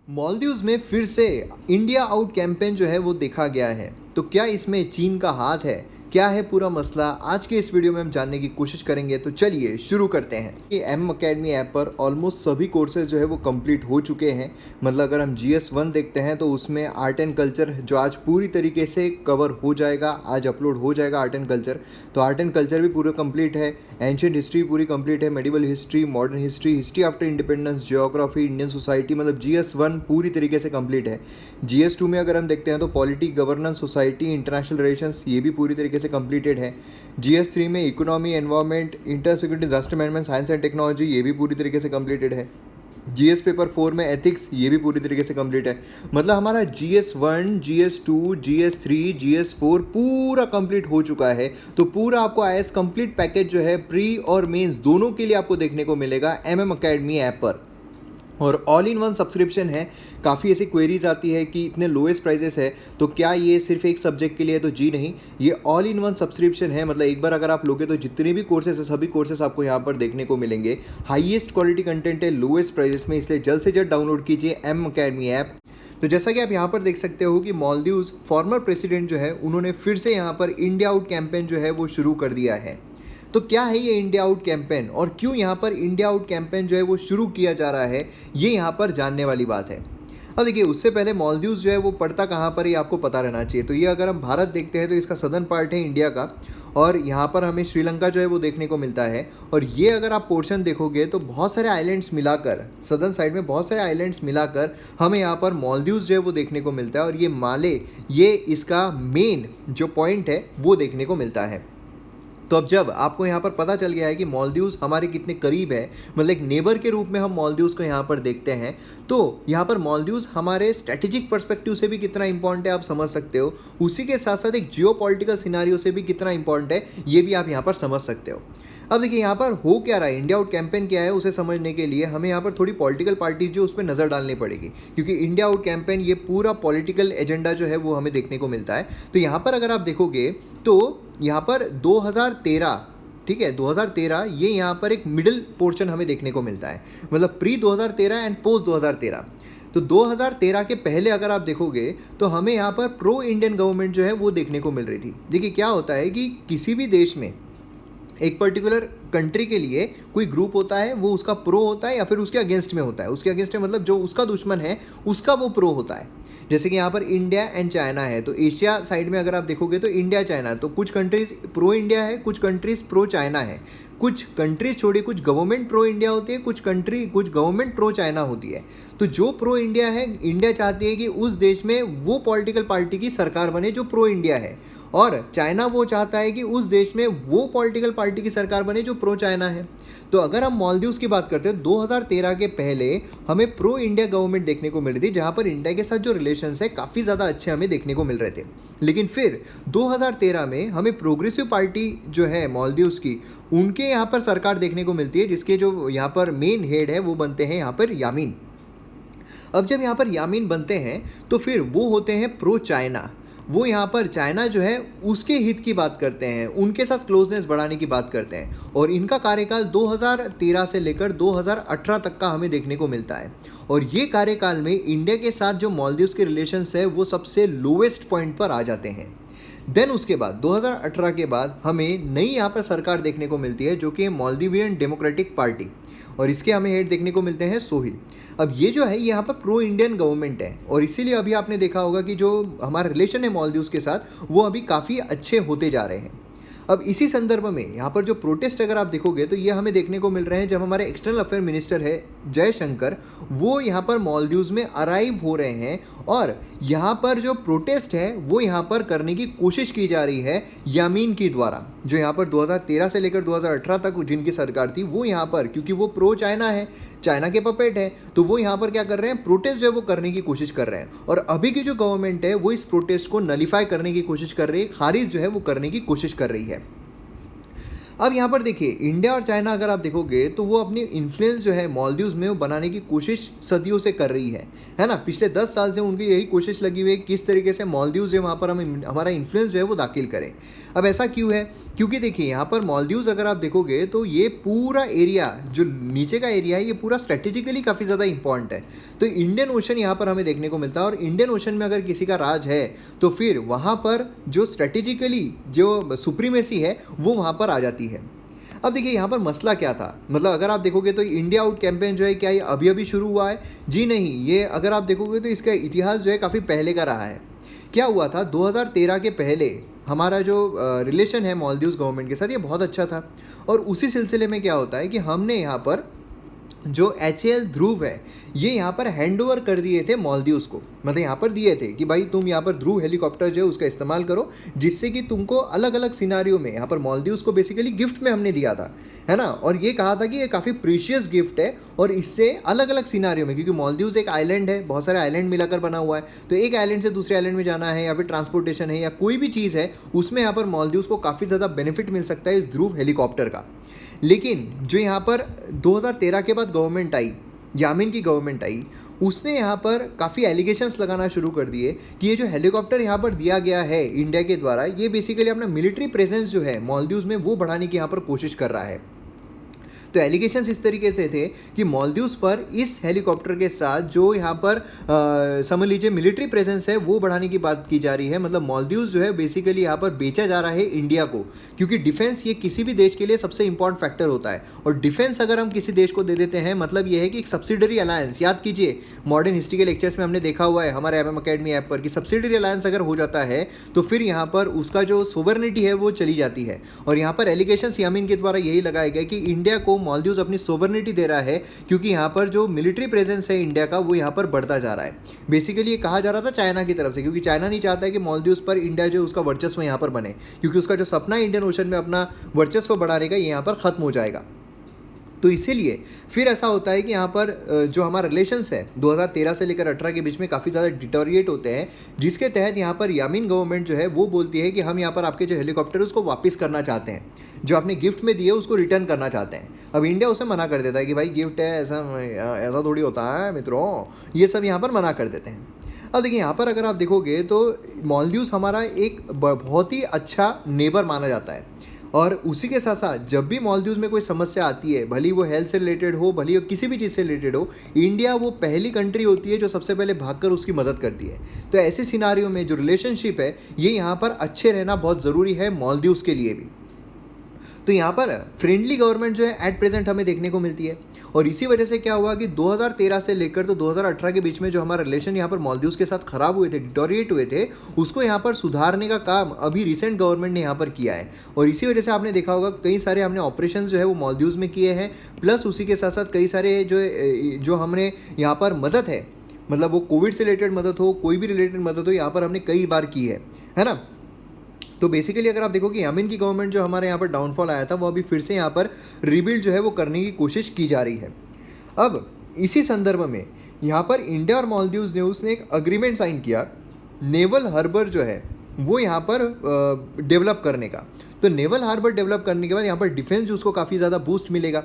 मालदीव्स में फिर से इंडिया आउट कैंपेन जो है वो देखा गया है। तो क्या इसमें चीन का हाथ है? क्या है पूरा मसला? आज के इस वीडियो में हम जानने की कोशिश करेंगे। तो चलिए शुरू करते हैं। ये एम अकेडमी ऐप पर ऑलमोस्ट सभी कोर्सेज जो है वो कंप्लीट हो चुके हैं। मतलब अगर हम GS1 देखते हैं तो उसमें आर्ट एंड कल्चर जो आज पूरी तरीके से कवर हो जाएगा, आज अपलोड हो जाएगा आर्ट एंड कल्चर। तो आर्ट एंड कल्चर भी पूरा कंप्लीट है, एंशियंट हिस्ट्री पूरी कंप्लीट है, medieval history, modern history, history after independence, geography, Indian society, मतलब GS1 पूरी तरीके से कंप्लीट है। GS2 में अगर हम देखते हैं तो polity, governance, society, international relations, ये भी पूरी तरीके से कंप्लीटेड है। GS3 में economy, environment, inter security, disaster management, science and technology, ये भी पूरी तरीके से कंप्लीटेड है। GS पेपर 4 में एथिक्स, ये भी पूरी तरीके से कंप्लीट है। मतलब हमारा GS1, GS2, GS3, GS4 पूरा कंप्लीट हो चुका है। तो पूरा आपको IAS कंप्लीट पैकेज जो है प्री और मेंस दोनों के लिए आपको देखने को मिलेगा MM अकेडमी ऐप पर। और ऑल इन वन सब्सक्रिप्शन है। काफ़ी ऐसी क्वेरीज आती है कि इतने लोएस्ट प्राइजेस है तो क्या ये सिर्फ एक सब्जेक्ट के लिए है? तो जी नहीं, ये ऑल इन वन सब्सक्रिप्शन है। मतलब एक बार अगर आप लोगे तो जितने भी कोर्सेस है सभी कोर्सेस आपको यहाँ पर देखने को मिलेंगे। हाईएस्ट क्वालिटी कंटेंट है लोएस्ट प्राइजेस में, इसलिए जल्द से जल्द डाउनलोड कीजिए M अकेडमी ऐप। तो जैसा कि आप यहाँ पर देख सकते हो कि मालदीव्स फॉर्मर प्रेसिडेंट जो है उन्होंने फिर से यहाँ पर इंडिया आउट कैंपेन जो है वो शुरू कर दिया है। तो क्या है ये इंडिया आउट कैंपेन और क्यों यहाँ पर इंडिया आउट कैंपेन जो है वो शुरू किया जा रहा है, ये यहाँ पर जानने वाली बात है। अब देखिए, उससे पहले मालदीव्स जो है वो पड़ता कहाँ पर, ये आपको पता रहना चाहिए। तो ये अगर हम भारत देखते हैं तो इसका सदर्न पार्ट है इंडिया का, और यहाँ पर हमें श्रीलंका जो है वो देखने को मिलता है। और ये अगर आप पोर्शन देखोगे तो बहुत सारे आइलैंड्स मिलाकर, सदर्न साइड में बहुत सारे आइलैंड्स मिलाकर हमें यहाँ पर मालदीव्स जो है वो देखने को मिलता है। और ये माले, ये इसका मेन जो पॉइंट है वो देखने को मिलता है। तो अब जब आपको यहाँ पर पता चल गया है कि मालदीव्स हमारे कितने करीब है, मतलब एक नेबर के रूप में हम मालदीव्स को यहाँ पर देखते हैं, तो यहाँ पर मालदीव्स हमारे स्ट्रेटेजिक पर्सपेक्टिव से भी कितना इंपॉर्टेंट है आप समझ सकते हो। उसी के साथ साथ एक जियोपॉलिटिकल सिनारियो से भी कितना इंपॉर्टेंट है ये भी आप यहाँ पर समझ सकते हो। अब देखिए यहाँ पर हो क्या रहा है, इंडिया आउट कैंपेन क्या है, उसे समझने के लिए हमें यहाँ पर थोड़ी पॉलिटिकल पार्टीज जो उस पर नज़र डालनी पड़ेगी, क्योंकि इंडिया आउट कैंपेन ये पूरा पॉलिटिकल एजेंडा जो है वो हमें देखने को मिलता है। तो यहाँ पर अगर आप देखोगे तो यहाँ पर 2013, ठीक है, 2013 ये यहाँ पर एक मिडिल पोर्शन हमें देखने को मिलता है। मतलब प्री 2013 एंड पोस्ट 2013। तो 2013 के पहले अगर आप देखोगे तो हमें यहाँ पर प्रो इंडियन गवर्नमेंट जो है वो देखने को मिल रही थी। देखिए क्या होता है कि किसी भी देश में एक पर्टिकुलर कंट्री के लिए कोई ग्रुप होता है, वो उसका प्रो होता है या फिर उसके अगेंस्ट में होता है। उसके अगेंस्ट में मतलब जो उसका दुश्मन है उसका वो प्रो होता है। जैसे कि यहाँ पर इंडिया एंड चाइना है, तो एशिया साइड में अगर आप देखोगे तो इंडिया चाइना, तो कुछ कंट्रीज प्रो इंडिया है, कुछ कंट्रीज प्रो चाइना है। कुछ कंट्रीज छोड़िए, कुछ गवर्नमेंट प्रो इंडिया होती है, कुछ गवर्नमेंट प्रो चाइना होती है। तो जो प्रो इंडिया है, इंडिया चाहती है कि उस देश में वो पॉलिटिकल पार्टी की सरकार बने जो प्रो इंडिया है, और चाइना वो चाहता है कि उस देश में वो पॉलिटिकल पार्टी की सरकार बने जो प्रो चाइना है। तो अगर हम मालदीव्स की बात करते हैं, 2013 के पहले हमें प्रो इंडिया गवर्नमेंट देखने को मिल रही थी, जहाँ पर इंडिया के साथ जो रिलेशंस है काफ़ी ज़्यादा अच्छे हमें देखने को मिल रहे थे। लेकिन फिर 2013 में हमें प्रोग्रेसिव पार्टी जो है मालदीव्स की, उनके यहाँ पर सरकार देखने को मिलती है, जिसके जो यहाँ पर मेन हेड है वो बनते हैं यहाँ पर यामीन। अब जब यहाँ पर यामीन बनते हैं तो फिर वो होते हैं प्रो चाइना। वो यहाँ पर चाइना जो है उसके हित की बात करते हैं, उनके साथ क्लोजनेस बढ़ाने की बात करते हैं। और इनका कार्यकाल 2013 से लेकर 2018 तक का हमें देखने को मिलता है। और ये कार्यकाल में इंडिया के साथ जो मालदीव्स के रिलेशंस है वो सबसे लोवेस्ट पॉइंट पर आ जाते हैं। देन उसके बाद 2018 के बाद हमें नई यहाँ पर सरकार देखने को मिलती है, जो कि मालदीवियन डेमोक्रेटिक पार्टी, और इसके हमें हेड देखने को मिलते हैं सोहिल। अब ये जो है यहाँ पर प्रो इंडियन गवर्नमेंट है, और इसीलिए अभी आपने देखा होगा कि जो हमारा रिलेशन है मालदीव्स के साथ वो अभी काफ़ी अच्छे होते जा रहे हैं। अब इसी संदर्भ में यहाँ पर जो प्रोटेस्ट अगर आप देखोगे तो ये हमें देखने को मिल रहे हैं, जब हमारे एक्सटर्नल अफेयर मिनिस्टर है जयशंकर, वो यहाँ पर मालदीव्स में अराइव हो रहे हैं। और यहाँ पर जो प्रोटेस्ट है वो यहाँ पर करने की कोशिश की जा रही है यामीन की द्वारा, जो यहाँ पर 2013 से लेकर 2018 तक जिनकी सरकार थी, वो यहाँ पर, क्योंकि वो प्रो चाइना है, चाइना के पपेट है, तो वो यहाँ पर क्या कर रहे हैं, प्रोटेस्ट जो है वो करने की कोशिश कर रहे हैं। और अभी की जो गवर्नमेंट है वो इस प्रोटेस्ट को नलीफाई करने की कोशिश कर रही है, खारिज जो है वो करने की कोशिश कर रही है। अब यहाँ पर देखिए, इंडिया और चाइना अगर आप देखोगे तो वो अपनी इन्फ्लुएंस जो है मालदीव्स में वो बनाने की कोशिश सदियों से कर रही है ना। पिछले 10 साल से उनकी यही कोशिश लगी हुई है किस तरीके से मालदीव्स है वहाँ पर हम हमारा इन्फ्लुएंस जो है वो दाखिल करें। अब ऐसा क्यों है क्योंकि देखिए यहाँ पर मालदीव्स अगर आप देखोगे तो ये पूरा एरिया जो नीचे का एरिया है ये पूरा स्ट्रेटेजिकली काफ़ी ज़्यादा इंपॉर्टेंट है। तो इंडियन ओशन यहाँ पर हमें देखने को मिलता है, और इंडियन ओशन में अगर किसी का राज है तो फिर वहाँ पर जो स्ट्रेटेजिकली जो सुप्रीमेसी है वो वहाँ पर आ जाती है। अब देखिए यहाँ पर मसला क्या था, मतलब अगर आप देखोगे तो इंडिया आउट कैंपेन जो है क्या ये अभी अभी शुरू हुआ है? जी नहीं, ये अगर आप देखोगे तो इसका इतिहास जो है काफ़ी पहले का रहा है। क्या हुआ था 2013 के पहले हमारा जो रिलेशन है मालदीव्स गवर्नमेंट के साथ ये बहुत अच्छा था, और उसी सिलसिले में क्या होता है कि हमने यहाँ पर जो HAL ध्रुव है ये यहाँ पर हैंड ओवर कर दिए थे मालदीव्स को, मतलब यहाँ पर दिए थे कि भाई तुम यहाँ पर ध्रुव हेलीकॉप्टर जो है उसका इस्तेमाल करो, जिससे कि तुमको अलग अलग सिनारियों में यहाँ पर मालदीव्स को बेसिकली गिफ्ट में हमने दिया था, है ना। और ये कहा था कि ये काफ़ी प्रीशियस गिफ्ट है, और इससे अलग अलग सिनारियों में, क्योंकि मालदीव्स एक आइलैंड है, बहुत सारे आइलैंड मिलाकर बना हुआ है, तो एक आइलैंड से दूसरे आइलैंड में जाना है या फिर ट्रांसपोर्टेशन है या कोई भी चीज़ है उसमें यहाँ पर मालदीव्स को काफ़ी ज़्यादा बेनिफिट मिल सकता है इस ध्रुव हेलीकॉप्टर का। लेकिन जो यहाँ पर 2013 के बाद गवर्नमेंट आई, यामीन की गवर्नमेंट आई, उसने यहाँ पर काफ़ी एलिगेशंस लगाना शुरू कर दिए कि ये जो हेलीकॉप्टर यहाँ पर दिया गया है इंडिया के द्वारा, ये बेसिकली अपना मिलिट्री प्रेजेंस जो है मालदीव्स में वो बढ़ाने की यहाँ पर कोशिश कर रहा है। तो एलिगेशंस इस तरीके से थे कि मालदीव्स पर इस हेलीकॉप्टर के साथ जो यहाँ पर समझ लीजिए मिलिट्री प्रेजेंस है वो बढ़ाने की बात की जा रही है। मतलब मालदीव्स जो है बेसिकली यहाँ पर बेचा जा रहा है इंडिया को, क्योंकि डिफेंस ये किसी भी देश के लिए सबसे इंपॉर्टेंट फैक्टर होता है, और डिफेंस अगर हम किसी देश को दे देते हैं मतलब ये है कि एक सब्सिडरी अलायंस, याद कीजिए मॉडर्न हिस्ट्री के लेक्चर्स में हमने देखा हुआ है हमारे MM अकेडमी ऐप पर कि सब्सिडरी अलायंस अगर हो जाता है तो फिर यहाँ पर उसका जो सोवरेनिटी है वो चली जाती है। और यहाँ पर एलिगेशंस यामीन के द्वारा यही लगाया गया कि इंडिया को मालदीव्स अपनी सोवरेनिटी दे रहा है, क्योंकि यहाँ पर जो मिलिट्री प्रेजेंस है इंडिया का वो यहाँ पर बढ़ता जा रहा है। बेसिकली ये कहा जा रहा था चाइना की तरफ से, क्योंकि चाइना नहीं चाहता है कि मालदीव्स पर इंडिया जो उसका वर्चस्व यहाँ पर बने, क्योंकि उसका जो सपना है इंडियन ओशन में अपना वर्चस्व बढ़ाने का ये यहाँ पर ख़त्म हो जाएगा। तो इसीलिए फिर ऐसा होता है कि यहाँ पर जो हमारा रिलेशंस है 2013 से लेकर 18 के बीच में काफ़ी ज़्यादा डिटोरिएट होते हैं, जिसके तहत यहाँ पर यामीन गवर्नमेंट जो है वो बोलती है कि हम यहाँ पर आपके जो हेलीकॉप्टर उसको वापस करना चाहते हैं, जो आपने गिफ्ट में दिए उसको रिटर्न करना चाहते हैं। अब इंडिया उसे मना कर देता है कि भाई गिफ्ट है, ऐसा थोड़ी होता है मित्रों, ये सब यहाँ पर मना कर देते हैं। अब देखिए यहाँ पर अगर आप देखोगे तो मालदीव्स हमारा एक बहुत ही अच्छा नेबर माना जाता है, और उसी के साथ साथ जब भी मालदीव्स में कोई समस्या आती है, भली वो हेल्थ से रिलेटेड हो, भली वो किसी भी चीज़ से रिलेटेड हो, इंडिया वो पहली कंट्री होती है जो सबसे पहले भागकर उसकी मदद करती है। तो ऐसे सिनारियों में जो रिलेशनशिप है ये यहाँ पर अच्छे रहना बहुत ज़रूरी है मालदीव्स के लिए भी। तो यहाँ पर फ्रेंडली गवर्नमेंट जो है एट प्रेजेंट हमें देखने को मिलती है, और इसी वजह से क्या हुआ कि 2013 से लेकर तो 2018 के बीच में जो हमारा रिलेशन यहाँ पर मालदीव्स के साथ ख़राब हुए थे, डिटोरिएट हुए थे, उसको यहाँ पर सुधारने का काम अभी रिसेंट गवर्नमेंट ने यहाँ पर किया है। और इसी वजह से आपने देखा होगा कई सारे हमने ऑपरेशन जो है वो मालदीव्स में किए हैं, प्लस उसी के साथ साथ कई सारे जो हमने यहाँ पर मदद है, मतलब वो कोविड से रिलेटेड मदद हो, कोई भी रिलेटेड मदद हो, यहाँ पर हमने कई बार की है ना। तो बेसिकली अगर आप देखो कि यामीन की गवर्नमेंट जो हमारे यहाँ पर डाउनफॉल आया था वो अभी फिर से यहाँ पर रिबिल्ड जो है वो करने की कोशिश की जा रही है। अब इसी संदर्भ में यहाँ पर इंडिया और मालदीव्स ने उसने एक अग्रीमेंट साइन किया नेवल हार्बर जो है वो यहाँ पर डेवलप करने का। तो नेवल हार्बर डेवलप करने के बाद यहाँ पर डिफेंस उसको काफ़ी ज़्यादा बूस्ट मिलेगा।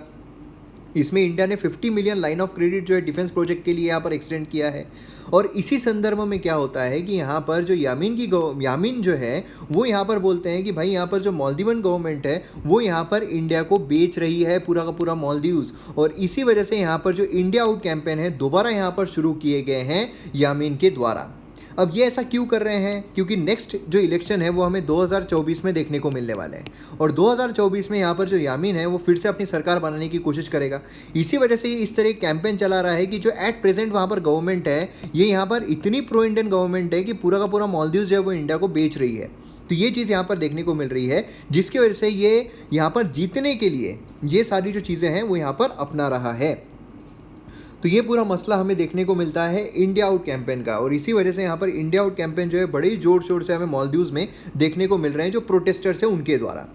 इसमें इंडिया ने 50 मिलियन लाइन ऑफ क्रेडिट जो है डिफेंस प्रोजेक्ट के लिए यहाँ पर एक्सटेंड किया है। और इसी संदर्भ में क्या होता है कि यहाँ पर जो यामीन जो है वो यहाँ पर बोलते हैं कि भाई यहाँ पर जो मालदीवन गवर्नमेंट है वो यहाँ पर इंडिया को बेच रही है पूरा का पूरा मालदीव्स, और इसी वजह से यहाँ पर जो इंडिया आउट कैंपेन है दोबारा यहाँ पर शुरू किए गए हैं यामीन के द्वारा। अब ये ऐसा क्यों कर रहे हैं? क्योंकि नेक्स्ट जो इलेक्शन है वो हमें 2024 में देखने को मिलने वाले हैं, और 2024 में यहाँ पर जो यामीन है वो फिर से अपनी सरकार बनाने की कोशिश करेगा। इसी वजह से ये इस तरह कैंपेन चला रहा है कि जो एट प्रेजेंट वहाँ पर गवर्नमेंट है ये यहाँ पर इतनी प्रो इंडियन गवर्नमेंट है कि पूरा का पूरा मालदीव्स जो है वो इंडिया को बेच रही है। तो ये चीज़ यहाँ पर देखने को मिल रही है, जिसकी वजह से ये यहाँ पर जीतने के लिए ये सारी जो चीज़ें हैं वो यहाँ पर अपना रहा है। तो ये पूरा मसला हमें देखने को मिलता है इंडिया आउट कैंपेन का, और इसी वजह से यहाँ पर इंडिया आउट कैंपेन जो है बड़े ही जोर शोर से हमें मालदीव्स में देखने को मिल रहे हैं जो प्रोटेस्टर्स हैं उनके द्वारा।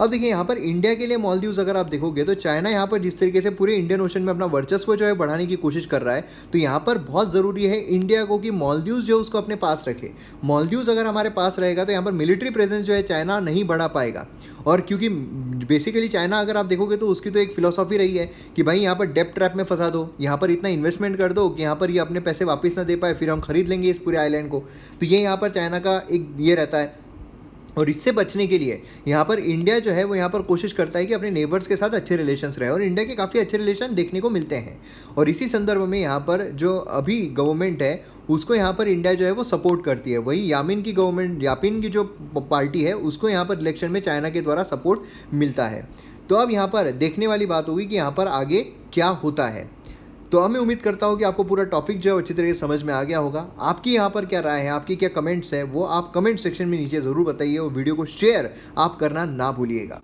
अब देखिए यहाँ पर इंडिया के लिए मालदीव्स अगर आप देखोगे तो चाइना यहाँ पर जिस तरीके से पूरे इंडियन ओशन में अपना वर्चस्व जो है बढ़ाने की कोशिश कर रहा है, तो यहाँ पर बहुत ज़रूरी है इंडिया को कि मालदीव्स जो उसको अपने पास रखे। मालदीव्स अगर हमारे पास रहेगा तो यहाँ पर मिलिट्री प्रेजेंस जो है चाइना नहीं बढ़ा पाएगा। और क्योंकि बेसिकली चाइना अगर आप देखोगे तो उसकी तो एक फिलॉसफी रही है कि भाई यहाँ पर डेप्ट ट्रैप में फंसा दो, यहाँ पर इतना इन्वेस्टमेंट कर दो कि यहाँ पर ये अपने पैसे वापस ना दे पाए, फिर हम खरीद लेंगे इस पूरे आइलैंड को। तो ये यहाँ पर चाइना का एक ये रहता है। और इससे बचने के लिए यहाँ पर इंडिया जो है वो यहाँ पर कोशिश करता है कि अपने नेबर्स के साथ अच्छे रिलेशंस रहे, और इंडिया के काफ़ी अच्छे रिलेशन देखने को मिलते हैं। और इसी संदर्भ में यहाँ पर जो अभी गवर्नमेंट है उसको यहाँ पर इंडिया जो है वो सपोर्ट करती है। वही यापिन की जो पार्टी है उसको यहाँ पर इलेक्शन में चाइना के द्वारा सपोर्ट मिलता है। तो अब यहाँ पर देखने वाली बात होगी कि यहाँ पर आगे क्या होता है। तो अब मैं उम्मीद करता हूँ कि आपको पूरा टॉपिक जो है अच्छी तरीके से समझ में आ गया होगा। आपकी यहाँ पर क्या राय है, आपकी क्या कमेंट्स है, वो आप कमेंट सेक्शन में नीचे ज़रूर बताइए, और वीडियो को शेयर आप करना ना भूलिएगा।